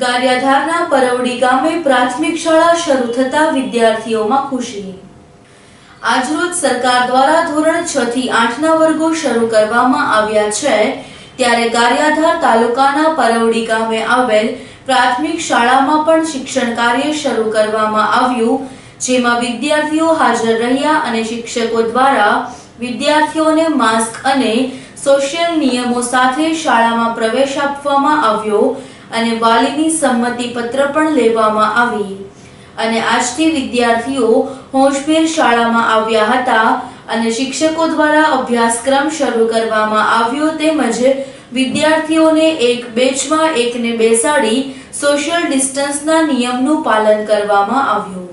ગારિયાધારના પરવડી ગામે પ્રાથમિક શાળા શરૂ થતા વિદ્યાર્થીઓમાં ખુશી। આજરોજ સરકાર દ્વારા ધોરણ 6 થી 8 ના વર્ગો શરૂ કરવામાં આવ્યા છે, ત્યારે ગારિયાધાર તાલુકાના પરવડી ગામે આવેલ પ્રાથમિક શાળામાં પણ શિક્ષણ કાર્ય શરૂ કરવામાં આવ્યું, જેમાં વિદ્યાર્થીઓ હાજર રહ્યા અને શિક્ષકો દ્વારા વિદ્યાર્થીઓને માસ્ક અને સોશિયલ નિયમો સાથે શાળામાં પ્રવેશ આપવામાં આવ્યો અને વાલીની સંમતિ પત્ર પણ લેવામાં આવી અને આજથી વિદ્યાર્થીઓ હોશભેર શાળામાં આવ્યા હતા અને શિક્ષકો દ્વારા અભ્યાસક્રમ શરૂ કરવામાં આવ્યો તેમજ વિદ્યાર્થીઓને એક બેચમાં એકને બેસાડી સોશિયલ ડિસ્ટન્સના નિયમનું પાલન કરવામાં આવ્યું।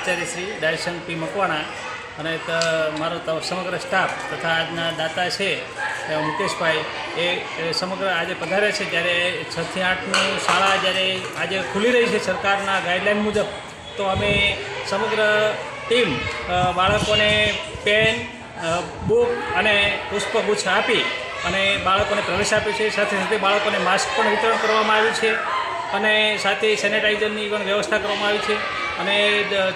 આચાર્ય શ્રી ડાયસન પી મકવાણા અને મારો સમગ્ર સ્ટાફ તથા આજના દાતા છે મુકેશભાઈ એ સમગ્ર આજે પધારે છે, જ્યારે 6 થી 8ની શાળા જ્યારે આજે ખુલી રહી છે સરકારના ગાઈડલાઇન મુજબ, તો અમે સમગ્ર ટીમ બાળકોને પેન, બુક અને પુષ્પગુચ્છ આપી અને બાળકોને પ્રવેશ આપ્યો છે। સાથે સાથે બાળકોને માસ્ક પણ વિતરણ કરવામાં આવ્યું છે અને સાથે સેનેટાઇઝરની પણ વ્યવસ્થા કરવામાં આવી છે અને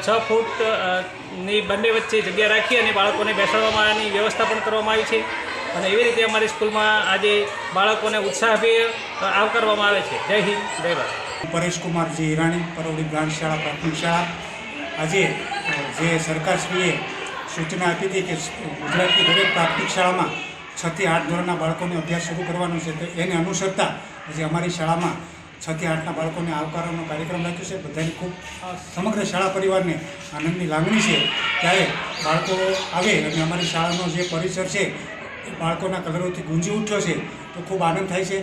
6 ફૂટની બંને વચ્ચે જગ્યા રાખી અને બાળકોને બેસાડવાની વ્યવસ્થા પણ કરવામાં આવી છે અને એવી રીતે અમારી સ્કૂલમાં આજે બાળકોને ઉત્સાહભેર આવકારવામાં આવે છે। જય હિન્દ, જય ભારત। પરેશ કુમારજી ઈરાણી, પરવડી બ્રાન્ચ શાળા પ્રાથમિક શાળા। આજે જે સરકારશ્રીએ સૂચના આપી હતી કે ગુજરાતની દરેક પ્રાથમિક શાળામાં 6 થી 8 ધોરણના બાળકોને અભ્યાસ શરૂ કરવાનો છે, તો એને અનુસરતા આજે અમારી શાળામાં 6 થી 8ના બાળકોને આવકારવાનો કાર્યક્રમ રાખ્યો છે। બધાને ખૂબ સમગ્ર શાળા પરિવારને આનંદની લાગણી છે। ત્યારે બાળકો આવે અને અમારી શાળાનો જે પરિસર છે એ બાળકોના કલરોથી ગુંજી ઉઠ્યો છે, તો ખૂબ આનંદ થાય છે।